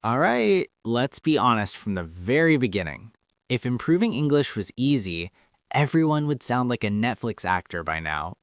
All right, let's be honest from the very beginning. If improving English was easy, everyone would sound like a Netflix actor by now.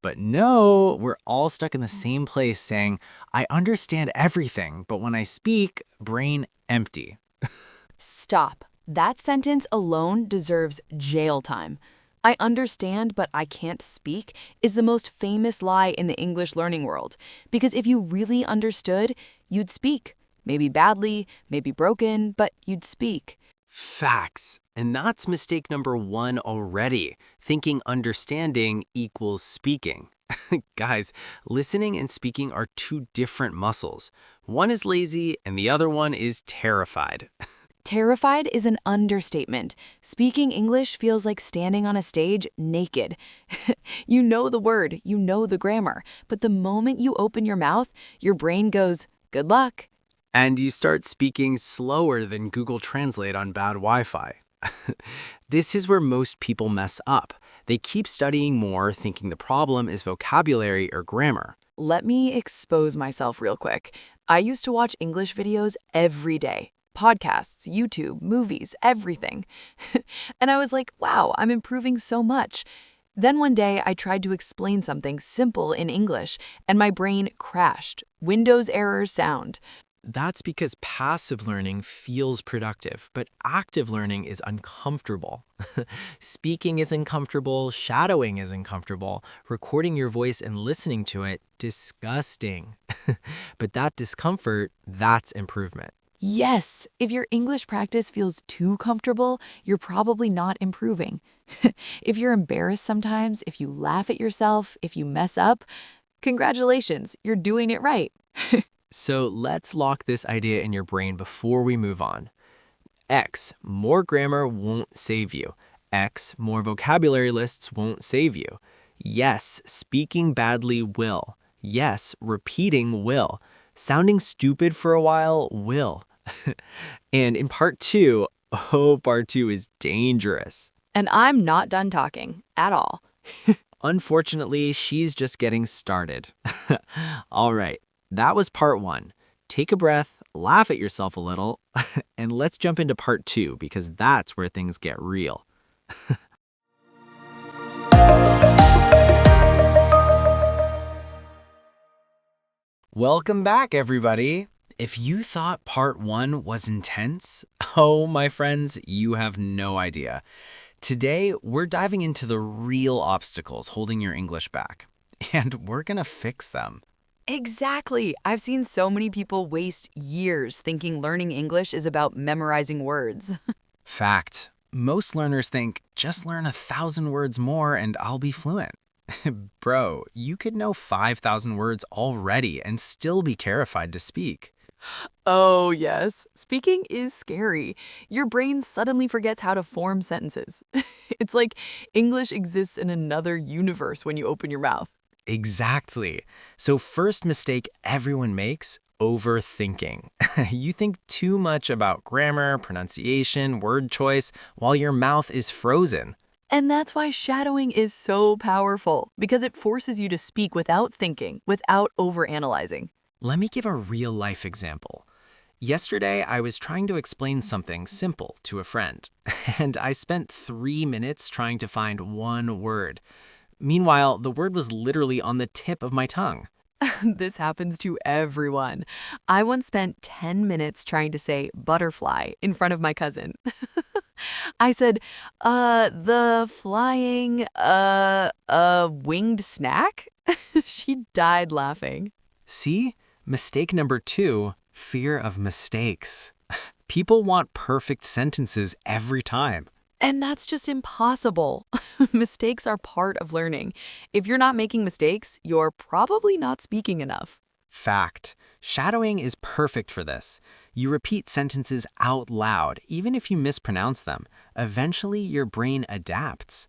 But no, we're all stuck in the same place saying, I understand everything, but when I speak, brain empty. Stop. That sentence alone deserves jail time. I understand, but I can't speak is the most famous lie in the English learning world. Because if you really understood, you'd speak. Maybe badly, maybe broken, but you'd speak. Facts. And that's mistake number one already, thinking understanding equals speaking. Guys, listening and speaking are two different muscles. One is lazy and the other one is terrified. Terrified is an understatement. Speaking English feels like standing on a stage naked. You know the word, you know the grammar, but the moment you open your mouth, your brain goes, good luck. And you start speaking slower than Google Translate on bad Wi-Fi. This is where most people mess up. They keep studying more, thinking the problem is vocabulary or grammar. Let me expose myself real quick. I used to watch English videos every day. Podcasts, YouTube, movies, everything. And I was like, wow, I'm improving so much. Then one day I tried to explain something simple in English, and my brain crashed. Windows error sound. That's because passive learning feels productive, but active learning is uncomfortable. Speaking is uncomfortable, shadowing is uncomfortable, recording your voice and listening to it, disgusting. But that discomfort, that's improvement. Yes, if your English practice feels too comfortable, you're probably not improving. If you're embarrassed sometimes, if you laugh at yourself, if you mess up, congratulations, you're doing it right. So let's lock this idea in your brain before we move on. X, more grammar won't save you. X, more vocabulary lists won't save you. Yes, speaking badly will. Yes, repeating will. Sounding stupid for a while will. And in part two, oh, part two is dangerous. And I'm not done talking at all. Unfortunately, she's just getting started. All right, that was part one. Take a breath, laugh at yourself a little, and let's jump into part two because that's where things get real. Welcome back, everybody. If you thought part one was intense, oh, my friends, you have no idea. Today, we're diving into the real obstacles holding your English back, and we're gonna fix them. Exactly. I've seen so many people waste years thinking learning English is about memorizing words. Fact. Most learners think, just learn 1,000 words more and I'll be fluent. Bro, you could know 5,000 words already and still be terrified to speak. Oh, yes. Speaking is scary. Your brain suddenly forgets how to form sentences. It's like English exists in another universe when you open your mouth. Exactly. So first mistake everyone makes, overthinking. You think too much about grammar, pronunciation, word choice, while your mouth is frozen. And that's why shadowing is so powerful, because it forces you to speak without thinking, without overanalyzing. Let me give a real life example. Yesterday, I was trying to explain something simple to a friend, and I spent 3 minutes trying to find one word. Meanwhile, the word was literally on the tip of my tongue. This happens to everyone. I once spent 10 minutes trying to say butterfly in front of my cousin. I said, the flying, winged snack? She died laughing. See? Mistake number two, fear of mistakes. People want perfect sentences every time. And that's just impossible. Mistakes are part of learning. If you're not making mistakes, you're probably not speaking enough. Fact. Shadowing is perfect for this. You repeat sentences out loud, even if you mispronounce them. Eventually, your brain adapts.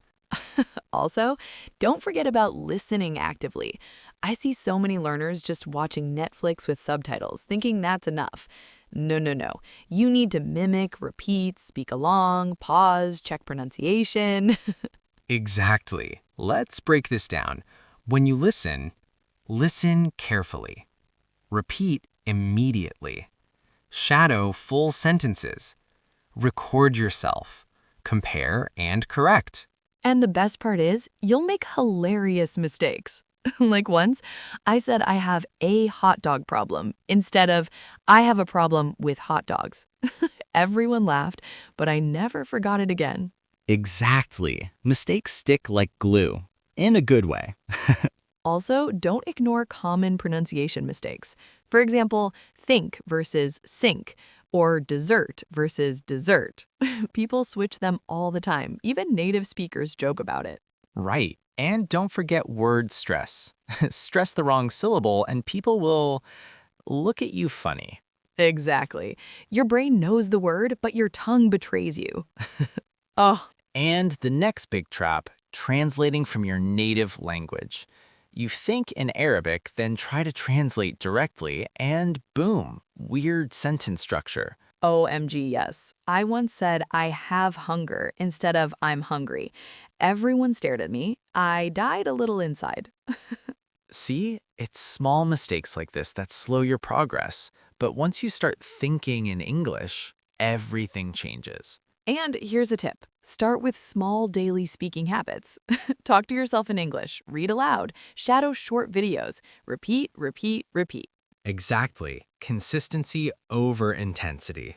Also, don't forget about listening actively. I see so many learners just watching Netflix with subtitles, thinking that's enough. No, no, no. You need to mimic, repeat, speak along, pause, check pronunciation. Exactly. Let's break this down. When you listen, listen carefully. Repeat immediately. Shadow full sentences. Record yourself. Compare and correct. And the best part is, you'll make hilarious mistakes. Like once, I said I have a hot dog problem instead of I have a problem with hot dogs. Everyone laughed, but I never forgot it again. Exactly. Mistakes stick like glue. In a good way. Also, don't ignore common pronunciation mistakes. For example, think versus sink, or dessert versus dessert. People switch them all the time. Even native speakers joke about it. Right. And don't forget word stress. Stress the wrong syllable and people will look at you funny. Exactly. Your brain knows the word, but your tongue betrays you. Oh, And the next big trap, translating from your native language. You think in Arabic, then try to translate directly, and boom, weird sentence structure. OMG, yes. I once said I have hunger instead of I'm hungry. Everyone stared at me. I died a little inside. See, it's small mistakes like this that slow your progress. But once you start thinking in English, everything changes. And here's a tip. Start with small daily speaking habits. Talk to yourself in English, read aloud, shadow short videos, repeat, repeat, repeat. Exactly. Consistency over intensity.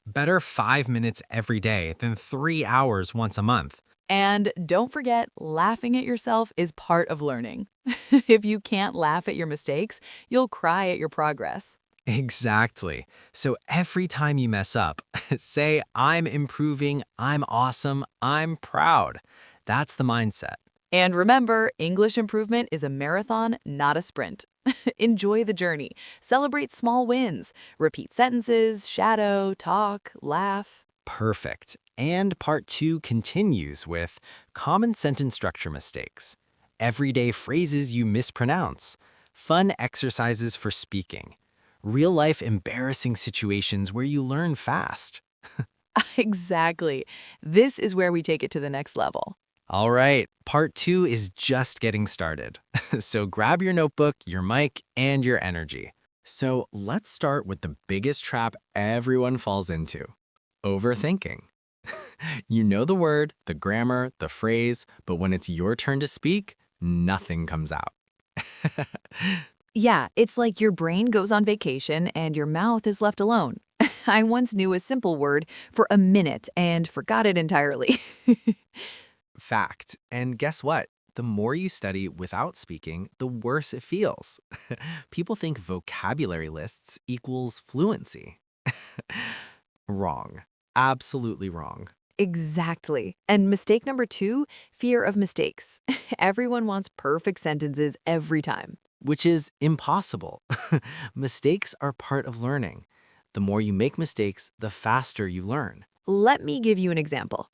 Better 5 minutes every day than 3 hours once a month. And don't forget, laughing at yourself is part of learning. If you can't laugh at your mistakes, you'll cry at your progress. Exactly. So every time you mess up, say, I'm improving, I'm awesome, I'm proud. That's the mindset. And remember, English improvement is a marathon, not a sprint. Enjoy the journey. Celebrate small wins. Repeat sentences, shadow, talk, laugh. Perfect. And part 2 continues with common sentence structure mistakes, everyday phrases you mispronounce, fun exercises for speaking, real life embarrassing situations where you learn fast. Exactly. This is where we take it to the next level. All right, part 2 is just getting started. So grab your notebook, your mic, and your energy. So let's start with the biggest trap everyone falls into, overthinking. You know the word, the grammar, the phrase, but when it's your turn to speak, nothing comes out. Yeah, it's like your brain goes on vacation and your mouth is left alone. I once knew a simple word for a minute and forgot it entirely. Fact. And guess what? The more you study without speaking, the worse it feels. People think vocabulary lists equals fluency. Wrong. Absolutely wrong. Exactly. And mistake number 2, fear of mistakes. Everyone wants perfect sentences every time. Which is impossible. Mistakes are part of learning. The more you make mistakes, the faster you learn. Let me give you an example.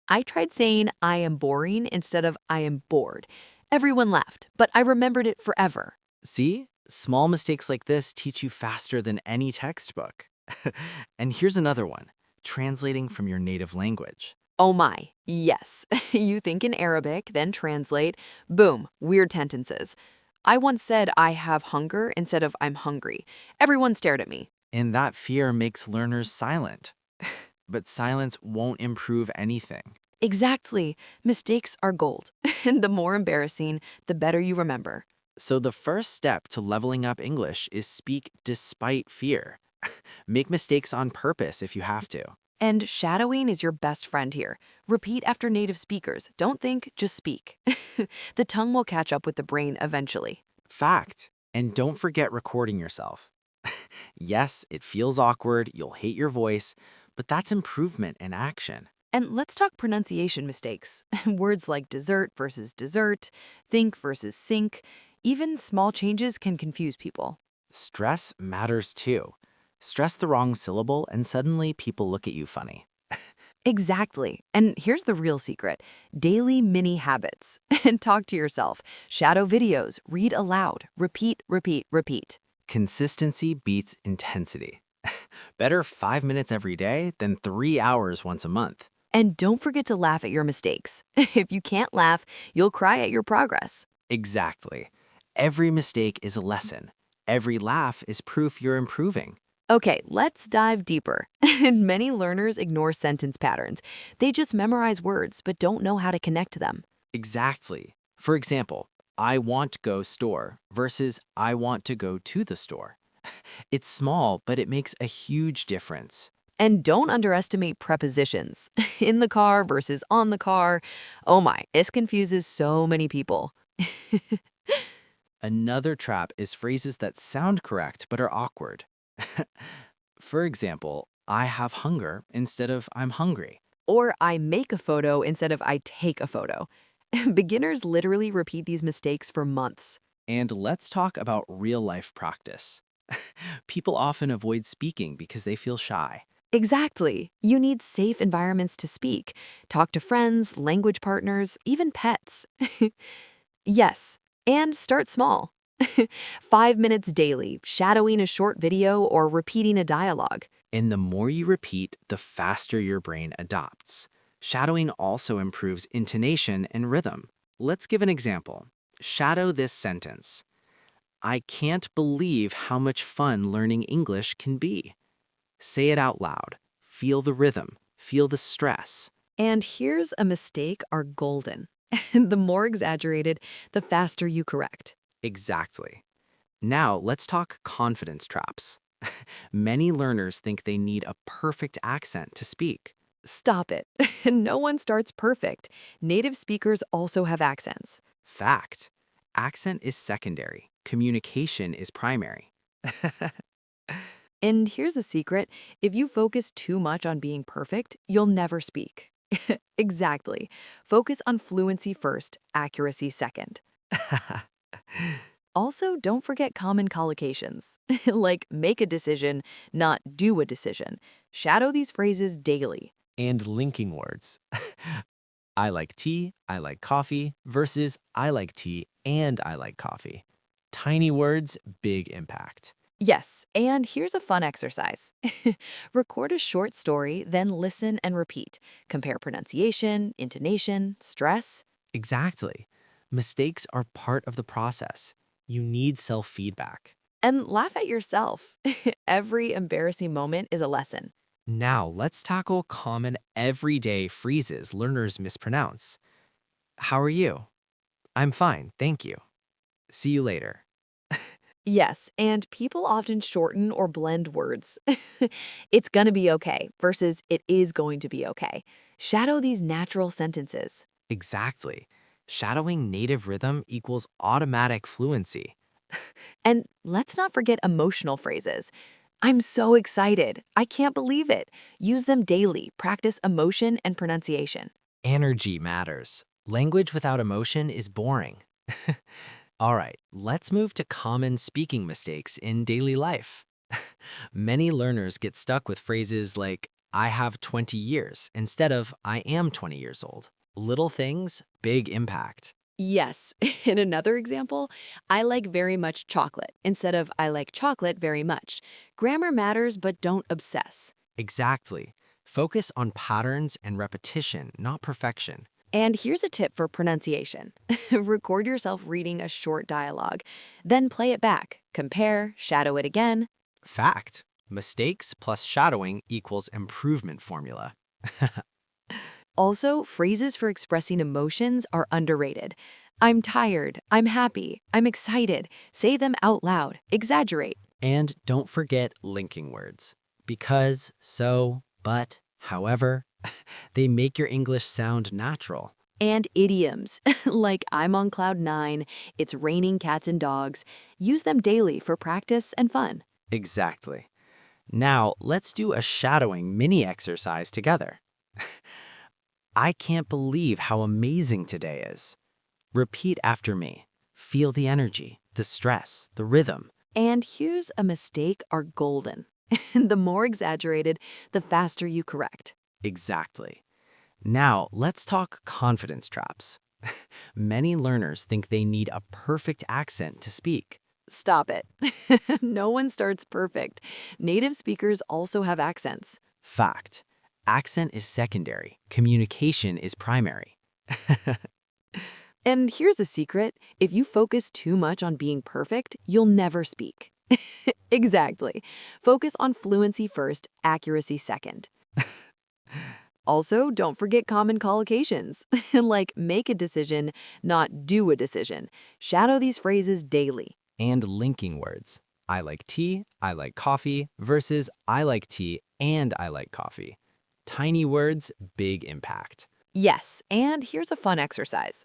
I tried saying I am boring instead of I am bored. Everyone laughed, but I remembered it forever. See? Small mistakes like this teach you faster than any textbook. And here's another one, translating from your native language. Oh my, yes. You think in Arabic, then translate. Boom, weird sentences. I once said I have hunger instead of I'm hungry. Everyone stared at me. And that fear makes learners silent. But silence won't improve anything. Exactly. Mistakes are gold. And the more embarrassing, the better you remember. So the first step to leveling up English is speak despite fear. Make mistakes on purpose if you have to. And shadowing is your best friend here. Repeat after native speakers. Don't think, just speak. The tongue will catch up with the brain eventually. Fact. And don't forget recording yourself. Yes, it feels awkward, you'll hate your voice, but that's improvement in action. And let's talk pronunciation mistakes. Words like dessert versus dessert, think versus sink. Even small changes can confuse people. Stress matters too. Stress the wrong syllable and suddenly people look at you funny. Exactly. And here's the real secret. Daily mini habits. And talk to yourself. Shadow videos. Read aloud. Repeat, repeat, repeat. Consistency beats intensity. Better 5 minutes every day than 3 hours once a month. And don't forget to laugh at your mistakes. If you can't laugh, you'll cry at your progress. Exactly. Every mistake is a lesson. Every laugh is proof you're improving. Okay, let's dive deeper. And many learners ignore sentence patterns. They just memorize words but don't know how to connect them. Exactly. For example, I want to go store versus I want to go to the store. It's small, but it makes a huge difference. And don't underestimate prepositions. In the car versus on the car. Oh my, this confuses so many people. Another trap is phrases that sound correct but are awkward. For example, I have hunger instead of I'm hungry. Or I make a photo instead of I take a photo. Beginners literally repeat these mistakes for months. And let's talk about real life practice. People often avoid speaking because they feel shy. Exactly. You need safe environments to speak. Talk to friends, language partners, even pets. Yes, and start small. 5 minutes daily, shadowing a short video or repeating a dialogue. And the more you repeat, the faster your brain adopts. Shadowing also improves intonation and rhythm. Let's give an example. Shadow this sentence. I can't believe how much fun learning English can be. Say it out loud. Feel the rhythm. Feel the stress. And here's a mistake are golden. The more exaggerated, the faster you correct. Exactly. Now, let's talk confidence traps. Many learners think they need a perfect accent to speak. Stop it. No one starts perfect. Native speakers also have accents. Fact. Accent is secondary. Communication is primary. And here's a secret, if you focus too much on being perfect, you'll never speak. Exactly. Focus on fluency first, accuracy second. Also, don't forget common collocations, like make a decision, not do a decision. Shadow these phrases daily. And linking words. I like tea, I like coffee versus I like tea and I like coffee. Tiny words, big impact. Yes, and here's a fun exercise. Record a short story, then listen and repeat. Compare pronunciation, intonation, stress. Exactly. Mistakes are part of the process. You need self-feedback. And laugh at yourself. Every embarrassing moment is a lesson. Now, let's tackle common everyday phrases learners mispronounce. How are you? I'm fine, thank you. See you later. Yes, and people often shorten or blend words. It's gonna be okay versus it is going to be okay. Shadow these natural sentences. Exactly. Shadowing native rhythm equals automatic fluency. And let's not forget emotional phrases. I'm so excited. I can't believe it. Use them daily. Practice emotion and pronunciation. Energy matters. Language without emotion is boring. All right, let's move to common speaking mistakes in daily life. Many learners get stuck with phrases like, I have 20 years, instead of, I am 20 years old. Little things, big impact. Yes. In another example, I like very much chocolate instead of I like chocolate very much. Grammar matters, but don't obsess. Exactly. Focus on patterns and repetition, not perfection. And here's a tip for pronunciation. Record yourself reading a short dialogue, then play it back, compare, shadow it again. Fact. Mistakes plus shadowing equals improvement formula. Also, phrases for expressing emotions are underrated. I'm tired, I'm happy, I'm excited. Say them out loud, exaggerate. And don't forget linking words. Because, so, but, however, they make your English sound natural. And idioms, like I'm on cloud nine, it's raining cats and dogs. Use them daily for practice and fun. Exactly. Now, let's do a shadowing mini exercise together. I can't believe how amazing today is. Repeat after me. Feel the energy, the stress, the rhythm. And here's a mistake are golden. The more exaggerated, the faster you correct. Exactly. Now, let's talk confidence traps. Many learners think they need a perfect accent to speak. Stop it. No one starts perfect. Native speakers also have accents. Fact. Accent is secondary. Communication is primary. And here's a secret. If you focus too much on being perfect, you'll never speak. Exactly. Focus on fluency first, accuracy second. Also, don't forget common collocations, like make a decision, not do a decision. Shadow these phrases daily. And linking words. I like tea, I like coffee versus I like tea and I like coffee. Tiny words, big impact. Yes, and here's a fun exercise.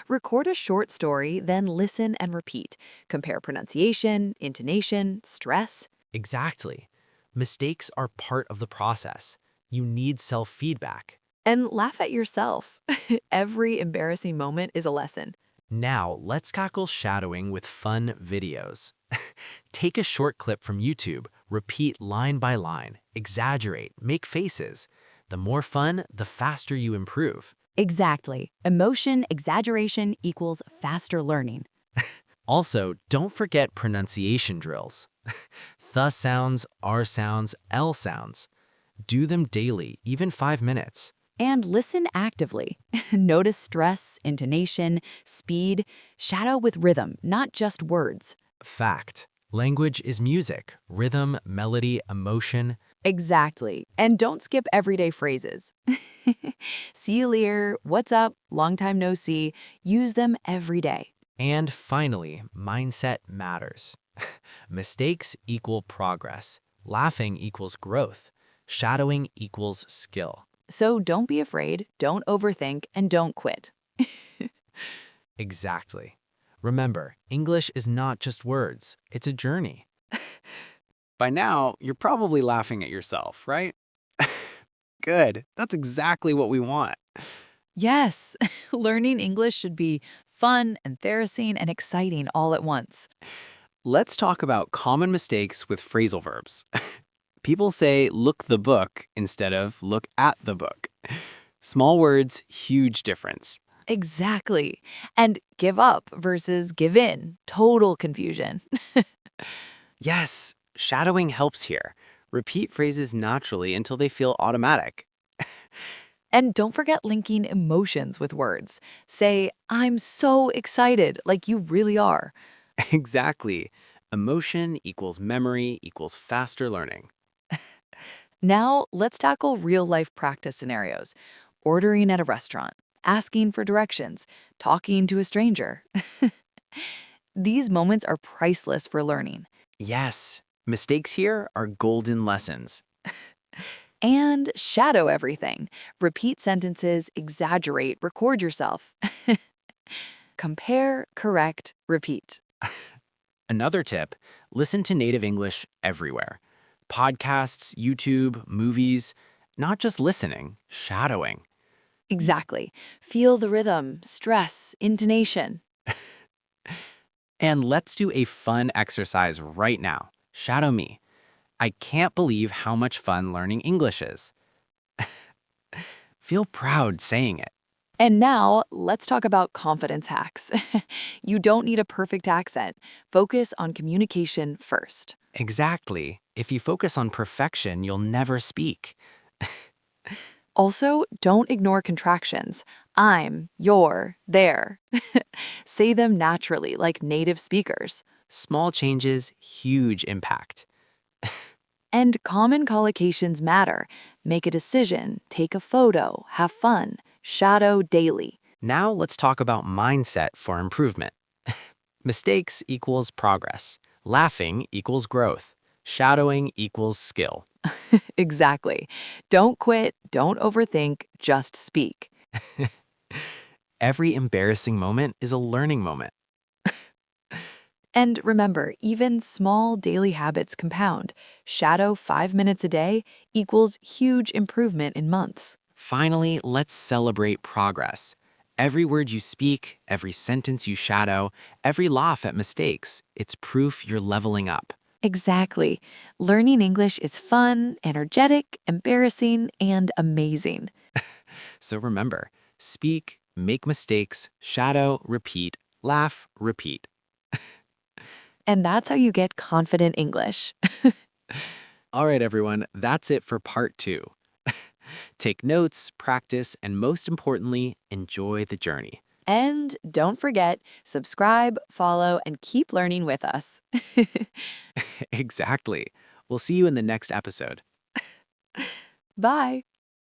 Record a short story, then listen and repeat. Compare pronunciation, intonation, stress. Exactly. Mistakes are part of the process. You need self-feedback. And laugh at yourself. Every embarrassing moment is a lesson. Now, let's tackle shadowing with fun videos. Take a short clip from YouTube, repeat line by line, exaggerate, make faces. The more fun, the faster you improve. Exactly. Emotion exaggeration equals faster learning. Also, don't forget pronunciation drills. The sounds, R sounds, L sounds. Do them daily, even 5 minutes. And listen actively. Notice stress, intonation, speed. Shadow with rhythm, not just words. Fact. Language is music, rhythm, melody, emotion. Exactly. And don't skip everyday phrases. See you later, what's up, long time no see. Use them every day. And finally, mindset matters. Mistakes equal progress. Laughing equals growth. Shadowing equals skill. So don't be afraid, don't overthink, and don't quit. Exactly. Remember, English is not just words, it's a journey. By now, you're probably laughing at yourself, right? Good. That's exactly what we want. Yes, learning English should be fun, embarrassing, and exciting all at once. Let's talk about common mistakes with phrasal verbs. People say look the book instead of look at the book. Small words, huge difference. Exactly. And give up versus give in. Total confusion. Yes, shadowing helps here. Repeat phrases naturally until they feel automatic. And don't forget linking emotions with words. Say, I'm so excited, like you really are. Exactly. Emotion equals memory equals faster learning. Now, let's tackle real life practice scenarios. Ordering at a restaurant, asking for directions, talking to a stranger. These moments are priceless for learning. Yes, mistakes here are golden lessons. And shadow everything. Repeat sentences, exaggerate, record yourself. Compare, correct, repeat. Another tip, listen to native English everywhere. Podcasts, YouTube, movies, not just listening, shadowing. Exactly. Feel the rhythm, stress, intonation. And let's do a fun exercise right now. Shadow me. I can't believe how much fun learning English is. Feel proud saying it. And now, let's talk about confidence hacks. You don't need a perfect accent. Focus on communication first. Exactly. If you focus on perfection, you'll never speak. Also, don't ignore contractions. I'm, you're, there. Say them naturally, like native speakers. Small changes, huge impact. And common collocations matter. Make a decision, take a photo, have fun, shadow daily. Now let's talk about mindset for improvement. Mistakes equals progress. Laughing equals growth. Shadowing equals skill. Exactly. Don't quit, don't overthink, just speak. Every embarrassing moment is a learning moment. And remember, even small daily habits compound. Shadow 5 minutes a day equals huge improvement in months. Finally, let's celebrate progress. Every word you speak, every sentence you shadow, every laugh at mistakes, it's proof you're leveling up. Exactly. Learning English is fun, energetic, embarrassing, and amazing. So remember, speak, make mistakes, shadow, repeat, laugh, repeat. And that's how you get confident English. All right, everyone, that's it for part 2. Take notes, practice, and most importantly, enjoy the journey. And don't forget, subscribe, follow, and keep learning with us. Exactly. We'll see you in the next episode. Bye.